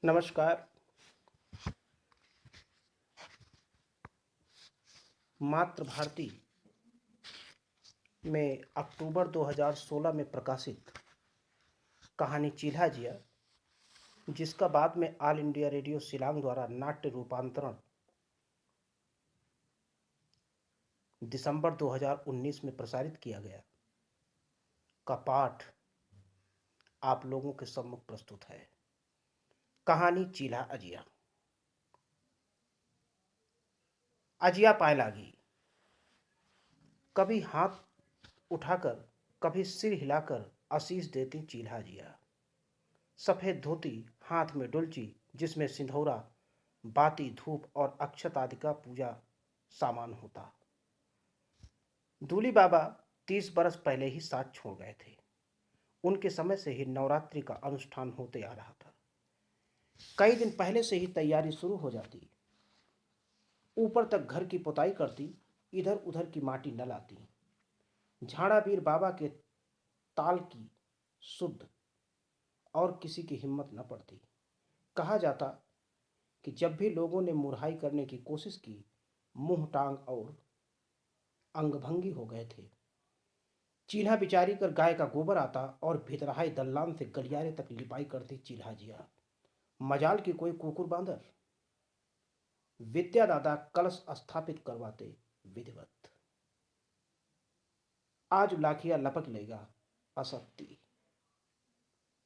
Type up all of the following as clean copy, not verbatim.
नमस्कार। मातृभारती में अक्टूबर 2016 में प्रकाशित कहानी चील्हा जिया, जिसका बाद में ऑल इंडिया रेडियो शिलांग द्वारा नाट्य रूपांतरण दिसंबर 2019 में प्रसारित किया गया, का पाठ आप लोगों के सम्मुख प्रस्तुत है। कहानी चील्हा अजिया। अजिया पाए लागी, कभी हाथ उठाकर कभी सिर हिलाकर आशीष देती चील्हा जिया। सफेद धोती हाथ में डुलची, जिसमें सिंधौरा, बाती, धूप और अक्षत आदि का पूजा सामान होता। दूली बाबा 30 बरस पहले ही साथ छोड़ गए थे। उनके समय से ही नवरात्रि का अनुष्ठान होते आ रहा था। कई दिन पहले से ही तैयारी शुरू हो जाती। ऊपर तक घर की पुताई करती, इधर उधर की माटी न लाती। झाड़ावीर बाबा के ताल की शुद्ध और किसी की हिम्मत न पड़ती। कहा जाता कि जब भी लोगों ने मुरहाई करने की कोशिश की, मुंह टांग और अंगभंगी हो गए थे। चील्हा बिचारी कर गाय का गोबर आता और भितरहाई दल्लान से गलियारे तक लिपाई करती चील्हा जिया। मजाल की कोई कुकुर बांदर। विद्या दादा कलश स्थापित करवाते विधिवत। आज लाखिया लपक लेगा असक्ति।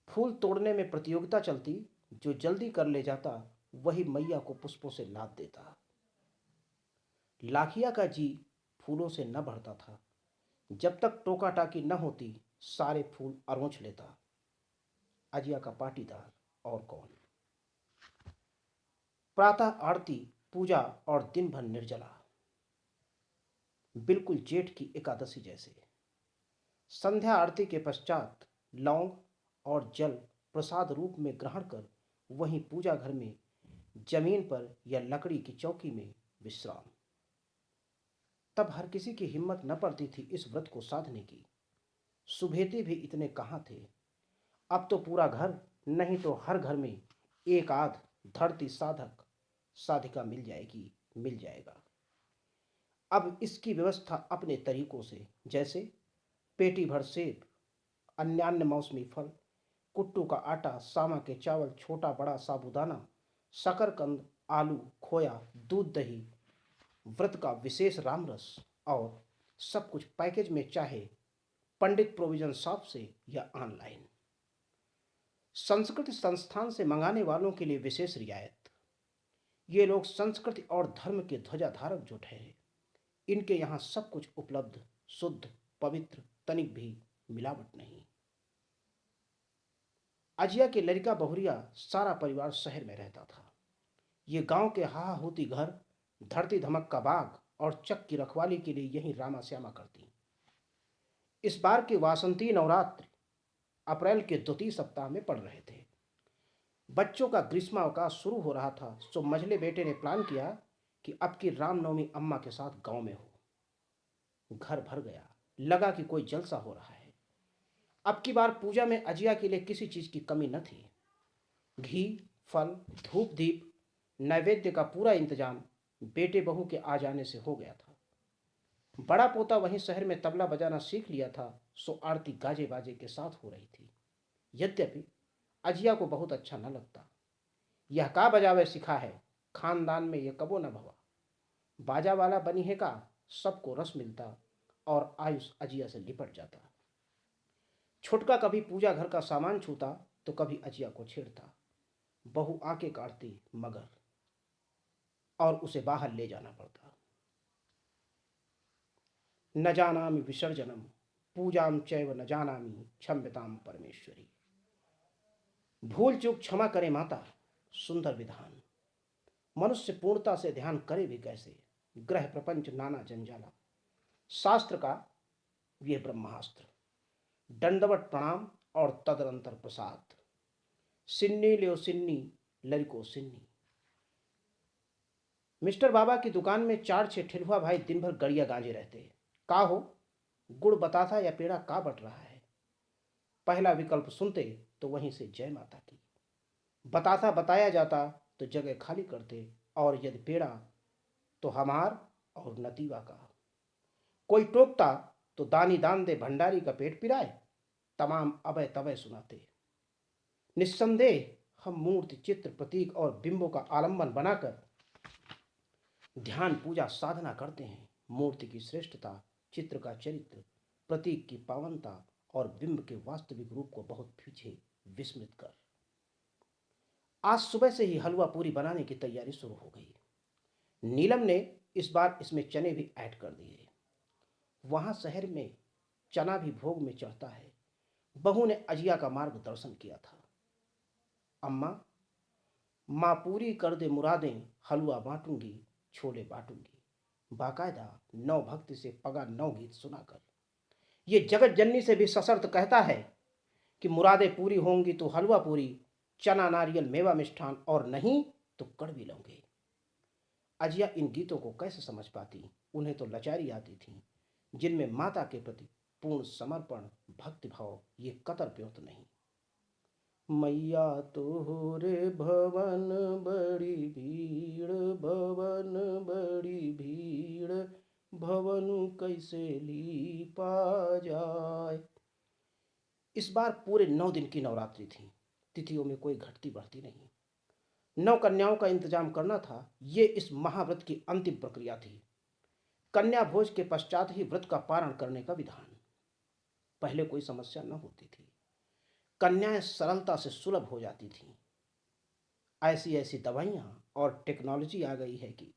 फूल तोड़ने में प्रतियोगिता चलती, जो जल्दी कर ले जाता वही मैया को पुष्पों से लाद देता। लाखिया का जी फूलों से न भरता था। जब तक टोका टाकी न होती, सारे फूल अरोंच लेता। अजिया का पाटीदार और कौन। प्रातः आरती, पूजा और दिन भर निर्जला, बिल्कुल जेठ की एकादशी जैसे। संध्या आरती के पश्चात लौंग और जल प्रसाद रूप में ग्रहण कर वहीं पूजा घर में जमीन पर या लकड़ी की चौकी में विश्राम। तब हर किसी की हिम्मत न पड़ती थी इस व्रत को साधने की। सुभेती भी इतने कहाँ थे। अब तो पूरा घर, नहीं तो हर घर में एक आध धरती साधक साधिका मिल जाएगी, मिल जाएगा। अब इसकी व्यवस्था अपने तरीकों से, जैसे पेटी भर सेब, अन्यान्य मौसमी फल, कुट्टू का आटा, सामा के चावल, छोटा बड़ा साबूदाना, शकरकंद, आलू, खोया, दूध, दही, व्रत का विशेष रामरस और सब कुछ पैकेज में, चाहे पंडित प्रोविजन शॉप से या ऑनलाइन। संस्कृति संस्थान से मंगाने वालों के लिए विशेष रियायत। ये लोग संस्कृति और धर्म के ध्वजाधारक जो ठहरे। इनके यहाँ सब कुछ उपलब्ध, शुद्ध, पवित्र, तनिक भी मिलावट नहीं। अजिया के लड़का बहुरिया सारा परिवार शहर में रहता था। ये गांव के हाहा होती घर, धरती धमक का बाग और चक की रखवाली के लिए यही रामा श्यामा करती। इस बार के वासंती नवरात्र अप्रैल के द्वितीय सप्ताह में पड़ रहे थे। बच्चों का ग्रीष्मावकाश शुरू हो रहा था, सो मझले बेटे ने प्लान किया कि अब की रामनवमी अम्मा के साथ गांव में हो। घर भर गया, लगा कि कोई जलसा हो रहा है। अब की बार पूजा में अजिया के लिए किसी चीज की कमी न थी। घी, फल, धूप, दीप, नैवेद्य का पूरा इंतजाम बेटे बहू के आ जाने से हो गया था। बड़ा पोता वहीं शहर में तबला बजाना सीख लिया था, सो आरती गाजे बाजे के साथ हो रही थी। यद्यपि अजिया को बहुत अच्छा न लगता। यह का बजावे सिखा है, खानदान में यह कबो न भवा। बाजा वाला बनी है का, सबको रस मिलता और आयुष अजिया से लिपट जाता। छुटका कभी पूजा घर का सामान छूता तो कभी अजिया को छेड़ता। बहू आंखें काटती मगर, और उसे बाहर ले जाना पड़ता। न जानामि विसर्जनम पूजाम चैव न जानामि क्षम्यताम परमेश्वरी। भूल चूक क्षमा करे माता, सुंदर विधान। मनुष्य पूर्णता से ध्यान करे भी कैसे। ग्रह प्रपंच नाना जंजाला। शास्त्र का यह ब्रह्मास्त्र। दंडवत प्रणाम और तदनंतर प्रसाद। सिन्नी लियो सिन्नी, लड़को सिन्नी। मिस्टर बाबा की दुकान में 4-6 ठिलुआ भाई दिन भर गड़िया गांजे रहते। का हो, गुड़ बताता या पेड़ा का बट रहा है। पहला विकल्प सुनते तो वहीं से जय माता की। बताता बताया जाता तो जगह खाली करते, और यदि पेड़ा तो हमार और नतीवा का। कोई टोकता तो दानी दान दे भंडारी का पेट पिराए, तमाम अभय तभय सुनाते। निस्संदेह हम मूर्ति, चित्र, प्रतीक और बिंबों का आलंबन बनाकर ध्यान, पूजा, साधना करते हैं। मूर्ति की श्रेष्ठता, चित्र का चरित्र, प्रतीक की पावनता और बिंब के वास्तविक रूप को बहुत पीछे विस्मृत कर आज सुबह से ही हलवा पूरी बनाने की तैयारी शुरू हो गई। नीलम ने इस बार इसमें चने भी ऐड कर दिए। वहां शहर में चना भी भोग में चढ़ता है। बहू ने अजिया का मार्गदर्शन किया था। अम्मा, माँ पूरी कर दे मुरादें, हलवा बांटूंगी, छोले बांटूंगी। बाकायदा नौ भक्ति से पगा नौ गीत सुनाकर ये जगत जननी से भी सशर्त कहता है कि मुरादें पूरी होंगी तो हलवा पूरी, चना नारियल मेवा मिष्ठान, और नहीं तो कड़वी लौंगे। अजिया इन गीतों को कैसे समझ पाती। उन्हें तो लाचारी आती थी, जिनमें माता के प्रति पूर्ण समर्पण, भक्तिभाव, ये कतर प्योत नहीं। मैया तोरे भवन बड़ी भीड़, भवन बड़ी भीड़, भवन कैसे लीपा जाए। इस बार पूरे 9 दिन की नवरात्रि थी। तिथियों में कोई घटती बढ़ती नहीं। 9 कन्याओं का इंतजाम करना था। ये इस महाव्रत की अंतिम प्रक्रिया थी। कन्या भोज के पश्चात ही व्रत का पारण करने का विधान। पहले कोई समस्या न होती थी। कन्याएं सरलता से सुलभ हो जाती थीं। ऐसी ऐसी दवाइयां और टेक्नोलॉजी आ गई है कि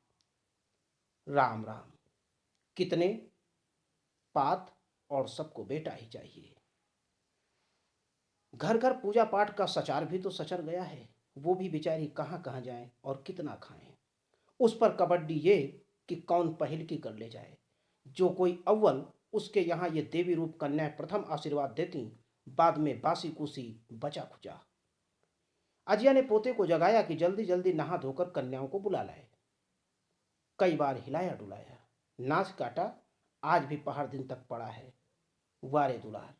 राम राम, कितने पात और सबको बेटा ही चाहिए। घर घर पूजा पाठ का सचार भी तो सचर गया है। वो भी बेचारी कहाँ कहाँ जाएं और कितना खाएं। उस पर कबड्डी ये कि कौन पहल की कर ले जाए। जो कोई अव्वल, उसके यहाँ ये देवी रूप कन्याएं प्रथम आशीर्वाद देती, बाद में बासी कुसी बचा खुचा। अजिया ने पोते को जगाया कि जल्दी जल्दी नहा धोकर कन्याओं को बुला लाए। कई बार हिलाया डुलाया, नाच काटा, आज भी पहाड़ दिन तक पड़ा है। वारे दुलार,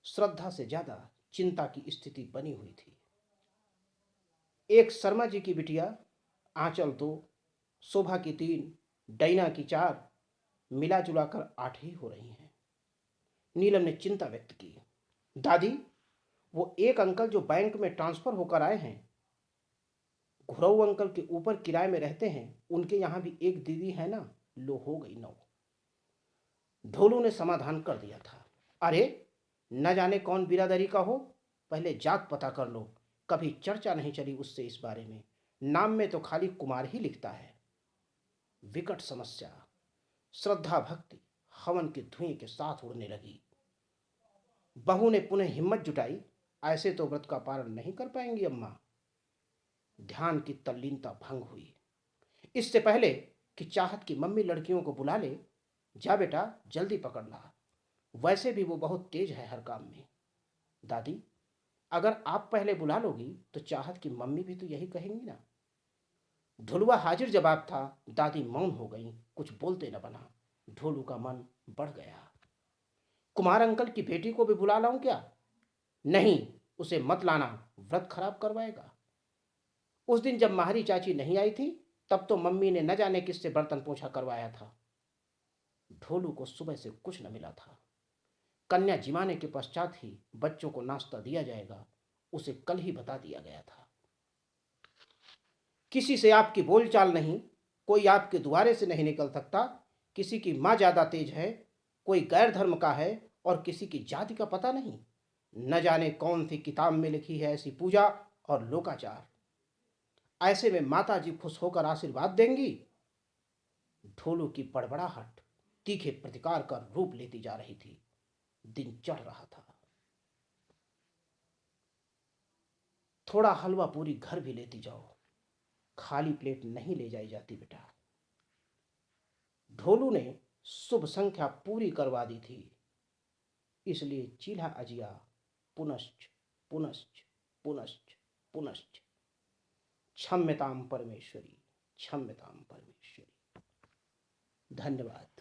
श्रद्धा से ज्यादा चिंता की स्थिति बनी हुई थी। एक शर्मा जी की बिटिया, आंचल 2, शोभा की 3, डैना की 4, मिला जुलाकर 8 ही हो रही हैं। नीलम ने चिंता व्यक्त की। दादी, वो एक अंकल जो बैंक में ट्रांसफर होकर आए हैं, घुरऊ अंकल के ऊपर किराए में रहते हैं, उनके यहाँ भी एक दीदी है ना। लो हो गई 9। ढोलू ने समाधान कर दिया था। अरे, न जाने कौन बिरादरी का हो, पहले जात पता कर लो। कभी चर्चा नहीं चली उससे इस बारे में। नाम में तो खाली कुमार ही लिखता है। विकट समस्या। श्रद्धा भक्ति हवन के धुएं के साथ उड़ने लगी। बहू ने पुनः हिम्मत जुटाई। ऐसे तो व्रत का पारण नहीं कर पाएंगी अम्मा। ध्यान की तल्लीनता भंग हुई। इससे पहले कि चाहत की मम्मी लड़कियों को बुला ले, जा बेटा जल्दी पकड़ ला। वैसे भी वो बहुत तेज है हर काम में। दादी, अगर आप पहले बुला लोगी तो चाहत की मम्मी भी तो यही कहेंगी ना। ढोलुआ हाजिर जवाब था। दादी मौन हो गई, कुछ बोलते न बना। ढोलू का मन बढ़ गया। कुमार अंकल की बेटी को भी बुला लाऊं क्या? नहीं, उसे मत लाना, व्रत खराब करवाएगा। उस दिन जब माहरी चाची नहीं आई थी, तब तो मम्मी ने न जाने किससे बर्तन पोछा करवाया था। ढोलू को सुबह से कुछ न मिला था। कन्या जिमाने के पश्चात ही बच्चों को नाश्ता दिया जाएगा, उसे कल ही बता दिया गया था। किसी से आपकी बोलचाल नहीं, कोई आपके द्वारे से नहीं निकल सकता। किसी की माँ ज्यादा तेज है, कोई गैर धर्म का है, और किसी की जाति का पता नहीं। न जाने कौन सी किताब में लिखी है ऐसी पूजा और लोकाचार। ऐसे में माता जी खुश होकर आशीर्वाद देंगी। ढोलू की बड़बड़ाहट तीखे प्रतिकार का रूप लेती जा रही थी। दिन चढ़ रहा था। थोड़ा हलवा पूरी घर भी लेती जाओ, खाली प्लेट नहीं ले जाई जाती बेटा। ढोलू ने शुभ संख्या पूरी करवा दी थी, इसलिए चील्हा अजिया पुनश्च पुनश्च पुनश्च पुनश्च। क्षम्यताम परमेश्वरी, क्षम्यताम परमेश्वरी। धन्यवाद।